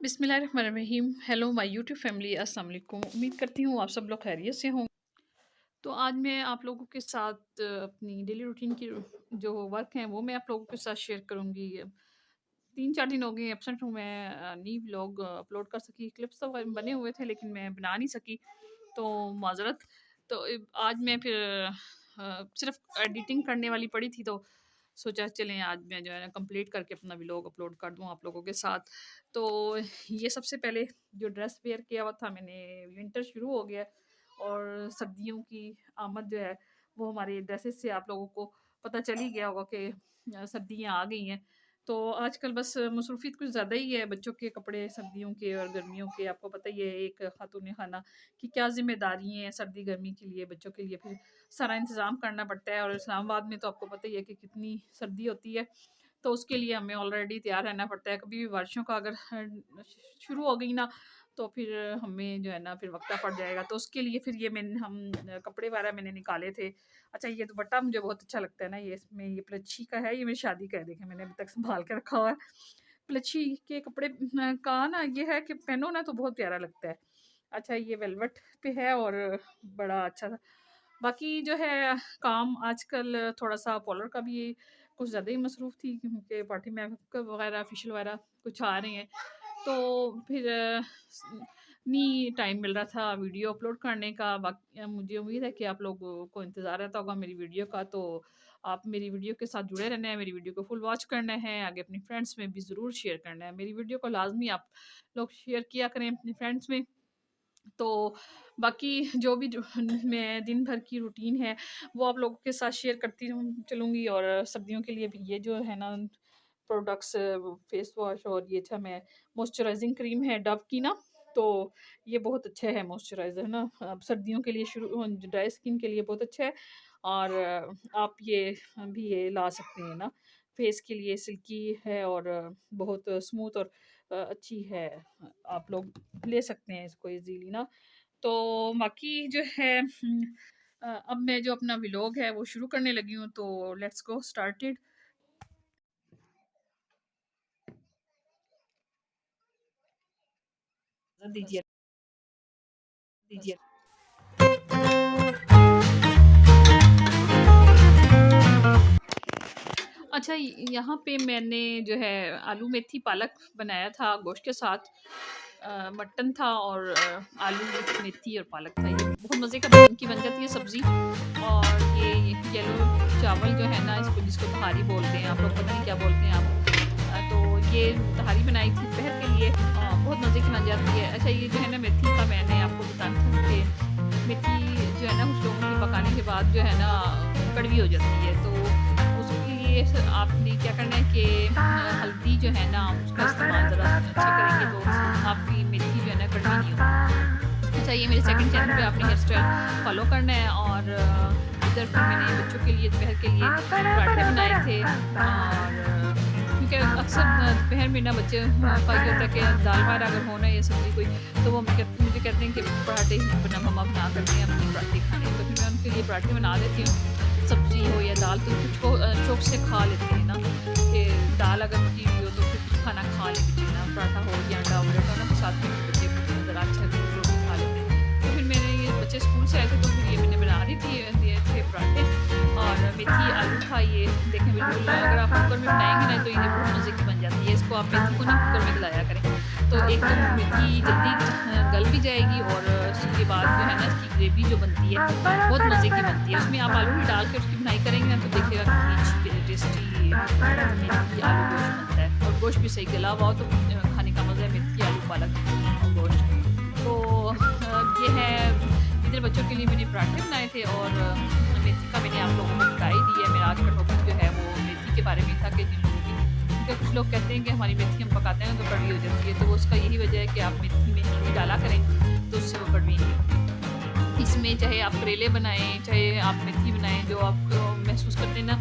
बिस्मिल्लाहिर्रहमानिर्रहीम। Hello my YouTube family, अस्सलाम वालेकुम। उम्मीद करती हूँ आप सब लोग खैरियत से हों। तो आज मैं आप लोगों के साथ अपनी डेली रूटीन की जो वर्क हैं वो मैं आप लोगों के साथ शेयर करूँगी। 3-4 दिन हो गए एब्सेंट हूँ मैं, नहीं व्लॉग अपलोड कर सकी। क्लिप्स तो बने हुए थे लेकिन मैं बना नहीं सकी, तो माज़रत। तो आज मैं फिर सिर्फ़ एडिटिंग करने वाली पड़ी थी, तो सोचा चलें आज मैं जो है ना कंप्लीट करके अपना व्लॉग अपलोड कर दूँ आप लोगों के साथ। तो ये सबसे पहले जो ड्रेस वेयर किया हुआ था मैंने, विंटर शुरू हो गया है और सर्दियों की आमद जो है वो हमारे ड्रेसेस से आप लोगों को पता चल ही गया होगा कि सर्दियाँ आ गई हैं। तो आजकल बस मसरूफ़ियत कुछ ज़्यादा ही है, बच्चों के कपड़े सर्दियों के और गर्मियों के। आपको पता ही है एक खातून खाना की क्या ज़िम्मेदारी हैं सर्दी गर्मी के लिए, बच्चों के लिए फिर सारा इंतज़ाम करना पड़ता है। और इस्लामाबाद में तो आपको पता ही है कि कितनी सर्दी होती है, तो उसके लिए हमें ऑलरेडी तैयार रहना पड़ता है। कभी भी बारिशों का अगर शुरू हो गई ना, तो फिर हमें जो है ना फिर वक्ता पड़ जाएगा। तो उसके लिए फिर ये हम कपड़े वगैरह मैंने निकाले थे। अच्छा, ये दुपट्टा मुझे बहुत अच्छा लगता है ना, ये इसमें ये प्लच्छी का है, ये मेरी शादी का है। देखें मैंने अभी तक संभाल के रखा हुआ है। प्लच्छी के कपड़े का ना ये है कि पहनो ना तो बहुत प्यारा लगता है। अच्छा, ये वेलवेट पे है और बड़ा अच्छा था। बाकी जो है काम आजकल थोड़ा-सा पार्लर का भी कुछ ज़्यादा ही मसरूफ़ थी, क्योंकि पार्टी मेकअप वगैरह, फेशियल वगैरह कुछ आ रहे हैं। तो फिर नहीं टाइम मिल रहा था वीडियो अपलोड करने का। मुझे उम्मीद है कि आप लोगों को इंतज़ार रहता होगा मेरी वीडियो का, तो आप मेरी वीडियो के साथ जुड़े रहना है, मेरी वीडियो को फुल वॉच करना है, आगे अपनी फ्रेंड्स में भी ज़रूर शेयर करना है। मेरी वीडियो को लाज़मी आप लोग शेयर किया करें अपनी फ्रेंड्स में। तो बाकी जो भी मैं दिन भर की रूटीन है वो आप लोगों के साथ शेयर करती चलूँगी। और सर्दियों के लिए भी ये जो है ना प्रोडक्ट्स, फेस वॉश और ये अच्छा मैं मॉइस्चराइजिंग क्रीम है डव की ना, तो ये बहुत अच्छा है मॉइस्चराइज़र ना, अब सर्दियों के लिए शुरू ड्राई स्किन के लिए बहुत अच्छा है। और आप ये ला सकते हैं ना, फेस के लिए सिल्की है और बहुत स्मूथ और अच्छी है। आप लोग ले सकते हैं इसको इजीली ना। तो बाकी जो है अब मैं जो अपना व्लॉग है वो शुरू करने लगी हूँ, तो लेट्स गो स्टार्टेड। दीजिए दीजिए। अच्छा, यहाँ पे मैंने जो है आलू मेथी पालक बनाया था गोश्त के साथ। मटन था और आलू मेथी और पालक था। ये बहुत मज़े की बन जाती है सब्ज़ी। और ये येलो चावल जो है ना, इसको जिसको तहारी बोलते हैं, आप लोग पता नहीं क्या बोलते हैं आप। तो ये तहारी बनाई थी दोपहर के लिए, बहुत मज़े की बन जाती है। अच्छा, ये जो है ना मेथी का मैंने आपको बताना था कि मेथी जो है ना कुछ लोगों की पकाने के बाद जो है ना कड़वी हो जाती है, तो उसके लिए आपने क्या करना है कि हल्दी जो है ना उसका इस्तेमाल ज़रा अच्छा करेंगे तो आपकी मेथी जो है ना कड़वी नहीं होगी। अच्छा, ये मेरे सेकंड चैनल पे आपने हेयर स्टाइल फॉलो करना है। और इधर फिर मैंने बच्चों के लिए दोपहर के लिए पराठे बनाए थे। और क्योंकि अक्सर दोपहर में ना बच्चे का ये होता है कि दाल वगैरह अगर हो ना या सब्ज़ी कोई, तो वो मुझे कहते हैं कि पराठे बना मम्मा बना करते हैं, अपनी पराठे खाने हैं। तो फिर मैं उनके लिए पराठे बना देती हूँ, सब्ज़ी हो या दाल, तो कुछ वो शौक से खा लेते हैं ना, कि दाल अगर पकी हुई हो तो फिर कुछ खाना खा ले बच्चे ना, पराठा हो या अंडा ऑमलेट हो ना, तो साथ में बच्चे ज़रा अच्छा रोटी खा लेते हैं। तो फिर मैंने ये बच्चे स्कूल से आए थे, तो फिर ये मैंने बना दी थी ये थे पराठे। और मेथी आलू था ये, देखें बिल्कुल अगर आप कुकर में बनाएंगे ना तो ये बहुत मज़े की बन जाती है। इसको आप मेथी को ना कुकर में गलाया करें, तो एक तो मेथी जल्दी गल भी जाएगी, और उसके बाद जो है ना इसकी ग्रेवी जो बनती है बहुत मज़े की बनती है। उसमें आप आलू भी डाल के उसकी बुनाई करेंगे ना, तो देखिएगा कितनी अच्छी टेस्टी मेथी आलू गोश्त बनता है। और गोश्त भी सही गला हुआ हो तो खाने का मज़ा है, मेथी आलू पालक और गोश्त। तो ये है, इधर बच्चों के लिए मैंने पराठे बनाए थे और मेथी का मैंने आप लोगों को बता ही दिया है। मेरा आज का टॉपिक जो है वो मेथी के बारे में था कि जिन लोगों की, क्योंकि कुछ लोग कहते हैं कि हमारी मेथी हम पकाते हैं तो कड़वी हो जाती है, तो वो उसका यही वजह है कि आप मेथी में हल्दी डाला करें तो उससे वो कड़वी नहीं होगी। इसमें चाहे आप करेले बनाएं, चाहे आप मेथी बनाएं, जो आप महसूस करते हैं ना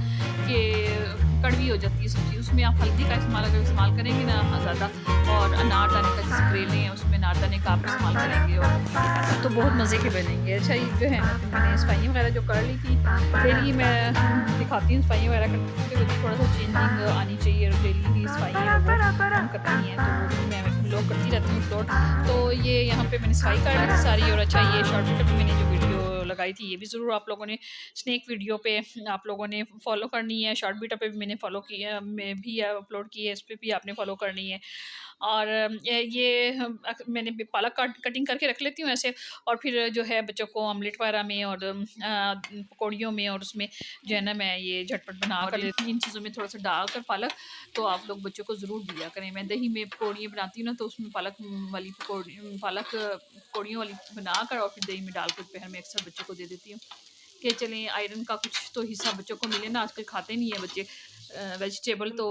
कि कड़वी हो जाती है सब्ज़ी, उसमें आप हल्दी का इस्तेमाल करेंगे ना ज़्यादा, और अनारदाने का जैसे करेले हैं उसमें अनारदाने का आप इस्तेमाल करेंगे और तो बहुत मज़े के बनेंगे। अच्छा, ये जो है ना मैंने सफाइयाँ वगैरह जो कर ली थी, डेली मैं दिखाती हूँ सफाइयाँ वगैरह करते हुए, थोड़ा सा चेंजिंग आनी चाहिए, और डेली की सफाइयाँ वो हम करती हैं, तो वो मैं लोग करती अपलोड। तो ये यहाँ पे मैंने सफाई कर ली थी सारी, और अच्छा ये शॉर्ट वीडियो पे मैंने जो वीडियो लगाई थी ये भी ज़रूर आप लोगों ने स्नैक वीडियो पे आप लोगों ने फॉलो करनी है। शॉर्ट वीडियो पे भी मैंने फॉलो किया, मैं भी अपलोड की है, इस पे भी आपने फॉलो करनी है। और मैंने भी पालक कटिंग करके रख लेती हूँ ऐसे, और फिर जो है बच्चों को ऑमलेट वगैरह में और पकौड़ियों में और उसमें जो है ना मैं ये झटपट बना कर लेती हूँ। इन चीज़ों में थोड़ा-सा डालकर पालक, तो आप लोग बच्चों को ज़रूर दिया करें। मैं दही में पकौड़ियाँ बनाती हूँ ना, तो उसमें पालक पकौड़ियों वाली बनाकर और फिर दही में डालकर दोपहर में अक्सर बच्चों को दे देती हूँ कि चलें आयरन का कुछ तो हिस्सा बच्चों को मिले ना, आजकल खाते नहीं है बच्चे वेजिटेबल। तो